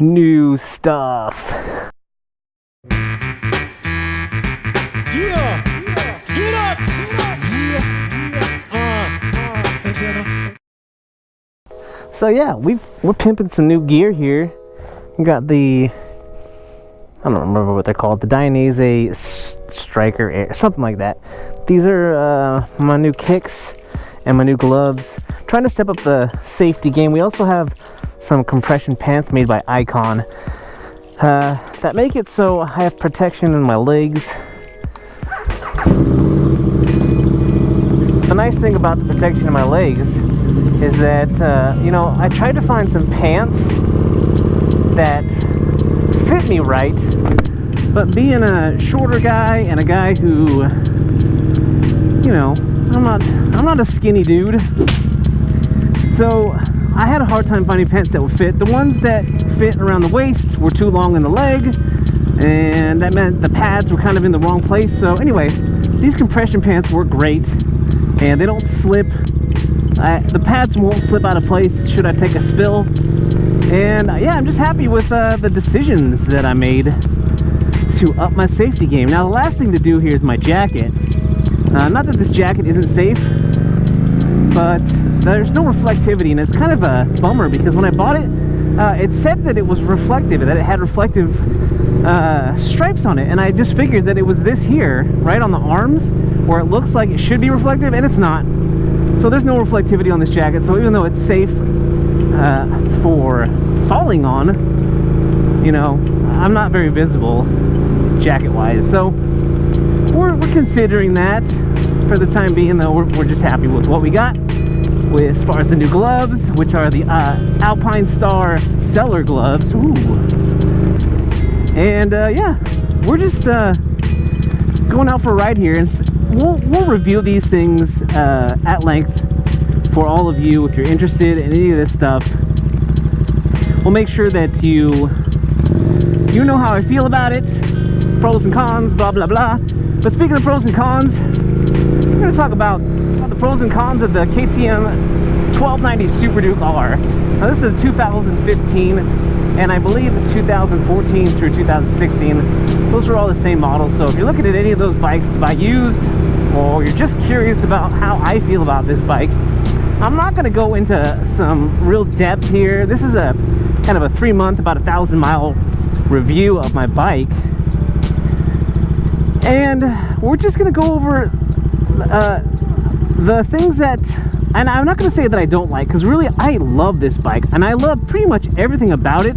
New stuff. Yeah. Get up. So yeah, we're pimping some new gear here. We got the, I don't remember what they're called, the Dionysus Striker Air, something like that. These are my new kicks and my new gloves. Trying to step up the safety game. We also have some compression pants made by Icon that make it so I have protection in my legs. The nice thing about the protection in my legs is that, you know, I tried to find some pants that fit me right, but being a shorter guy and a guy who, you know, I'm not a skinny dude, so I had a hard time finding pants that would fit. The ones that fit around the waist were too long in the leg, and that meant the pads were kind of in the wrong place. So anyway, these compression pants work great, and they don't slip. The pads won't slip out of place should I take a spill. And yeah, I'm just happy with the decisions that I made to up my safety game. Now the last thing to do here is my jacket. Not that this jacket isn't safe, but there's no reflectivity, and it's kind of a bummer because when I bought it, it said that it was reflective, that it had reflective stripes on it, and I just figured that it was this here, right on the arms, where it looks like it should be reflective, and it's not. So there's no reflectivity on this jacket, so even though it's safe for falling on, you know, I'm not very visible jacket-wise. So we're considering that for the time being, though. We're just happy with what we got as far as the new gloves, which are the Alpine Star Cellar gloves. Ooh. And yeah, we're just going out for a ride here, and we'll review these things at length for all of you if you're interested in any of this stuff. We'll make sure that you know how I feel about it, pros and cons, blah blah blah. But speaking of pros and cons, we're going to talk about the pros and cons of the KTM 1290 Superduke R. Now this is a 2015, and I believe the 2014 through 2016, those are all the same models. So if you're looking at any of those bikes to buy used, or you're just curious about how I feel about this bike, I'm not going to go into some real depth here. This is a kind of a 3-month, about 1,000-mile review of my bike, and we're just going to go over the things that, and I'm not going to say that I don't like, because really I love this bike and I love pretty much everything about it.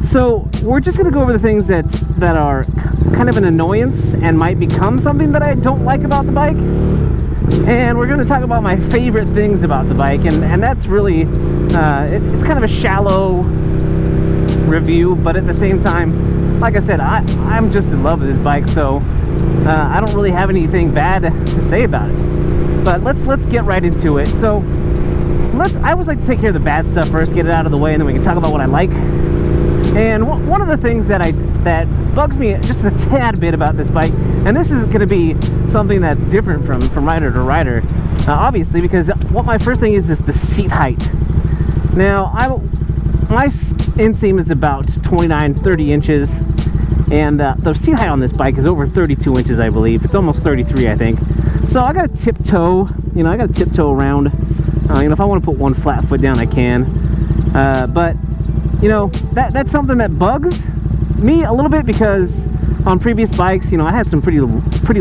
So we're just going to go over the things that are kind of an annoyance and might become something that I don't like about the bike, and we're going to talk about my favorite things about the bike, and that's really it's kind of a shallow review, but at the same time, like I said, I'm just in love with this bike, so I don't really have anything bad to say about it. But let's get right into it. So I always like to take care of the bad stuff first, get it out of the way, and then we can talk about what I like. And one of the things that bugs me just a tad bit about this bike, and this is going to be something that's different from rider to rider, obviously, because what my first thing is the seat height. Now my inseam is about 29-30 inches, and the seat height on this bike is over 32 inches, I believe. It's almost 33, I think. So I gotta tiptoe, you know, around. You know, if I want to put one flat foot down, I can. But you know, that's something that bugs me a little bit, because on previous bikes, you know, I had some pretty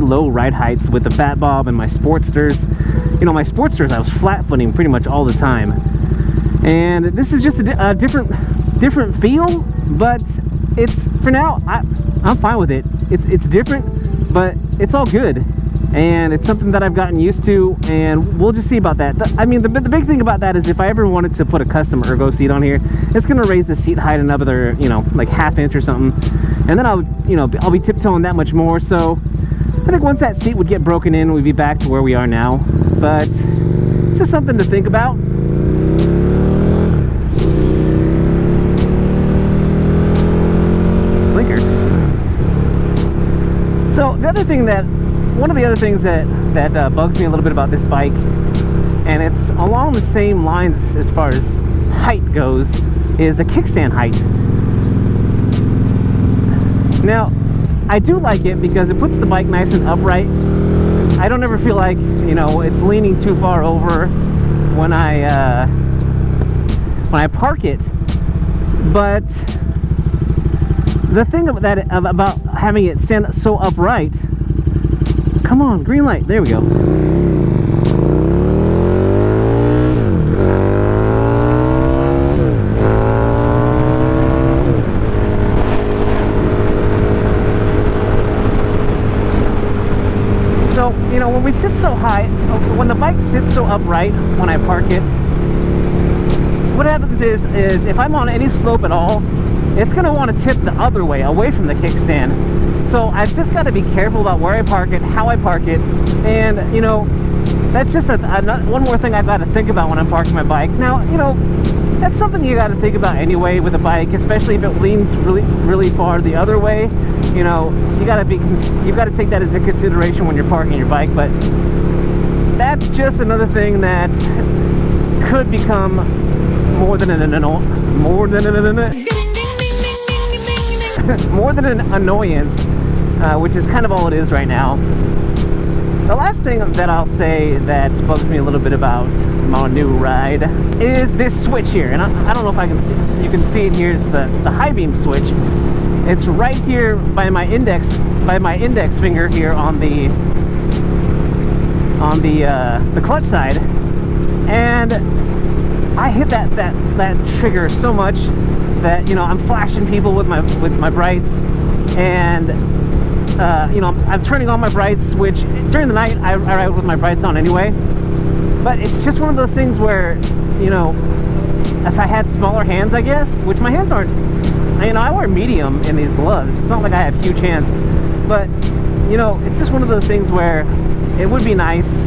low ride heights with the Fat Bob and my Sportsters. You know, my Sportsters I was flat footing pretty much all the time, and this is just a different feel. But it's, for now, I'm fine with it. It's different, but it's all good, and it's something that I've gotten used to, and we'll just see about that. I mean, the big thing about that is if I ever wanted to put a custom ergo seat on here, it's going to raise the seat height another, you know, like ½ inch or something, and then I'll be tiptoeing that much more. So I think once that seat would get broken in, we'd be back to where we are now. But it's just something to think about. So one of the other things that bugs me a little bit about this bike, and it's along the same lines as far as height goes is the kickstand height. Now, I do like it because it puts the bike nice and upright. I don't ever feel like, you know, it's leaning too far over when I park it. But the thing about having it stand so upright, come on, green light, there we go. So, you know, when we sit so high, when the bike sits so upright when I park it, what happens is if I'm on any slope at all, it's going to want to tip the other way, away from the kickstand. So I've just got to be careful about where I park it, how I park it, and, you know, that's just one more thing I've got to think about when I'm parking my bike. Now, you know, that's something you got to think about anyway with a bike, especially if it leans really, really far the other way. You know, you've got to take that into consideration when you're parking your bike. But that's just another thing that could become more than an annoyance, which is kind of all it is right now. The last thing that I'll say that bugs me a little bit about my new ride is this switch here, and I don't know if I can see. You can see it here. It's the high beam switch. It's right here by my index finger here on the clutch side, and I hit that trigger so much that, you know, I'm flashing people with my brights, and you know, I'm turning on my brights, which during the night I ride with my brights on anyway. But it's just one of those things where, you know, if I had smaller hands, I guess, which my hands aren't, you know, I wear medium in these gloves. It's not like I have huge hands, but, you know, it's just one of those things where it would be nice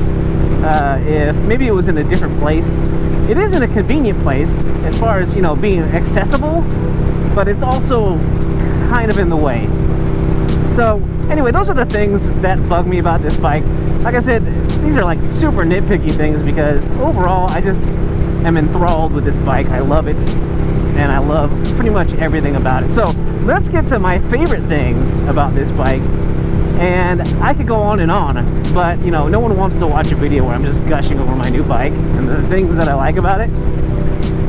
if maybe it was in a different place. It is in a convenient place as far as, you know, being accessible, but it's also kind of in the way. So anyway, those are the things that bug me about this bike. Like I said, these are like super nitpicky things because overall I just am enthralled with this bike. I love it, and I love pretty much everything about it. So let's get to my favorite things about this bike. And I could go on and on, but, you know, no one wants to watch a video where I'm just gushing over my new bike and the things that I like about it.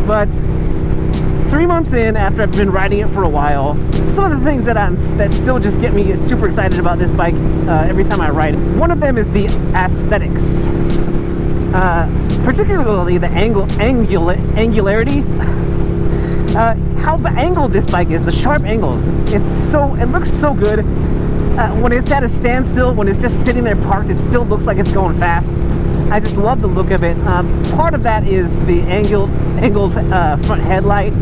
But 3 months in, after I've been riding it for a while, some of the things that still just get me super excited about this bike every time I ride it. One of them is the aesthetics, particularly the angularity. How angled this bike is, the sharp angles. It looks so good. When it's at a standstill, when it's just sitting there parked, it still looks like it's going fast. I just love the look of it. Part of that is the angled front headlight.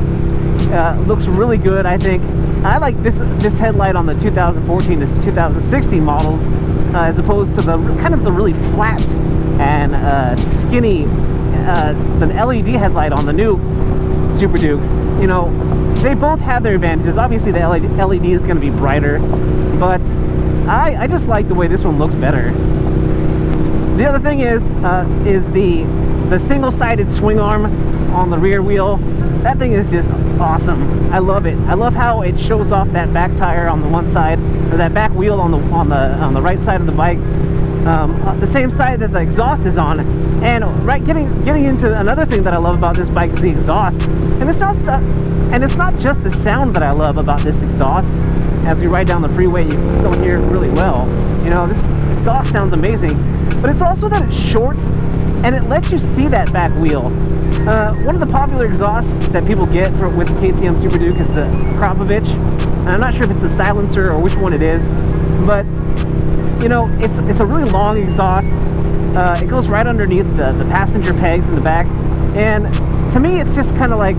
Looks really good, I think. I like this headlight on the 2014 to 2016 models, as opposed to the kind of the really flat and skinny the LED headlight on the new Superdukes. You know, they both have their advantages. Obviously the LED is going to be brighter, but I just like the way this one looks better. The other thing is the single-sided swing arm on the rear wheel. That thing is just awesome. I love it. I love how it shows off that back tire on the one side, or that back wheel on the right side of the bike, the same side that the exhaust is on. And getting into another thing that I love about this bike is the exhaust. And it's not just the sound that I love about this exhaust. As we ride down the freeway, you can still hear it really well. You know, this exhaust sounds amazing. But it's also that it's short, and it lets you see that back wheel. One of the popular exhausts that people get with the KTM Superduke is the Krapovich. And I'm not sure if it's the silencer or which one it is, but, you know, it's a really long exhaust. It goes right underneath the passenger pegs in the back, and to me it's just kind of like,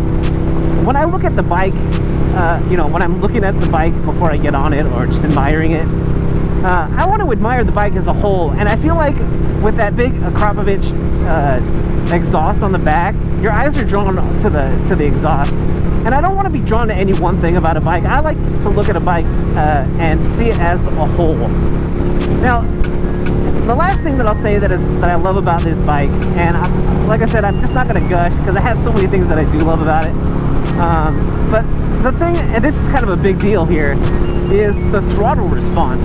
when I look at the bike, you know, when I'm looking at the bike before I get on it or just admiring it, I want to admire the bike as a whole. And I feel like with that big Krapovich exhaust on the back, your eyes are drawn to the exhaust. And I don't want to be drawn to any one thing about a bike. I like to look at a bike and see it as a whole. Now, the last thing that I'll say that I love about this bike, and like I said, I'm just not going to gush because I have so many things that I do love about it. But the thing, and this is kind of a big deal here, is the throttle response.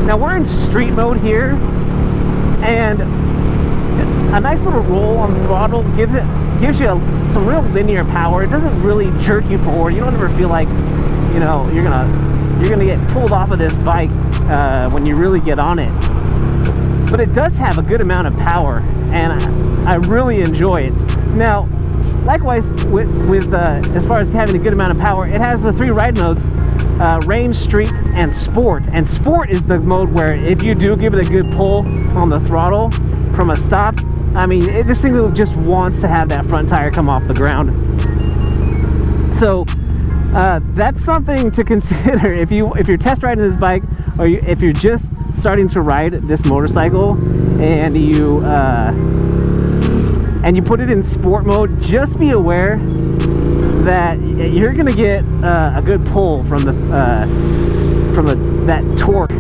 Now we're in street mode here, and a nice little roll on the throttle gives you some real linear power. It doesn't really jerk you forward. You don't ever feel like, you know, you're gonna get pulled off of this bike when you really get on it. But it does have a good amount of power, and I really enjoy it. Now, likewise with as far as having a good amount of power, it has the 3 ride modes: range, street, and sport. And sport is the mode where if you do give it a good pull on the throttle from a stop, I mean, this thing just wants to have that front tire come off the ground. So that's something to consider if you're test riding this bike, or if you're just starting to ride this motorcycle, and you put it in sport mode. Just be aware that you're gonna get a good pull from that torque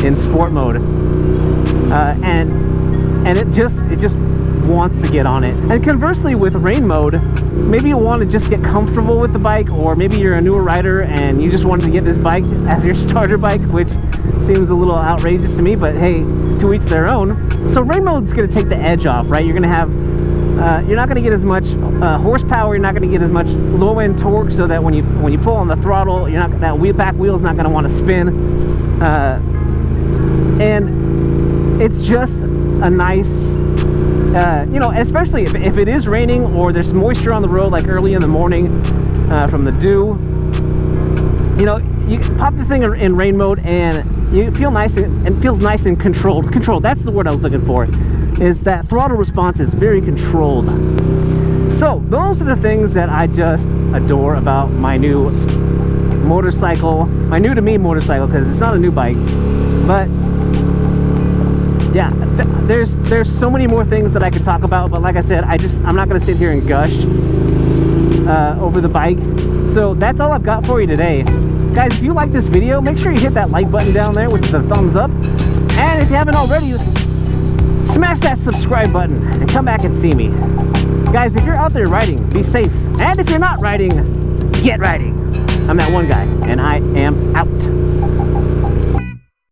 in sport mode, and it just wants to get on it. And conversely, with rain mode, maybe you want to just get comfortable with the bike, or maybe you're a newer rider and you just wanted to get this bike as your starter bike, which seems a little outrageous to me, but hey, to each their own. So rain mode's going to take the edge off, right? You're going to have you're not going to get as much horsepower. You're not going to get as much low-end torque, so that when you pull on the throttle, that back wheel's not going to want to spin, and it's just a nice, you know, especially if it is raining or there's moisture on the road, like early in the morning from the dew. You know, you pop the thing in rain mode, and you feel nice, and feels nice and controlled. That's the word I was looking for. Is that throttle response is very controlled. So those are the things that I just adore about my new motorcycle, my new to me motorcycle, because it's not a new bike, but yeah, there's so many more things that I could talk about, but like I said, I'm not going to sit here and gush over the bike. So that's all I've got for you today. Guys, if you like this video, make sure you hit that like button down there, which is a thumbs up. And if you haven't already, smash that subscribe button and come back and see me. Guys, if you're out there riding, be safe. And if you're not riding, get riding. I'm that one guy, and I am out.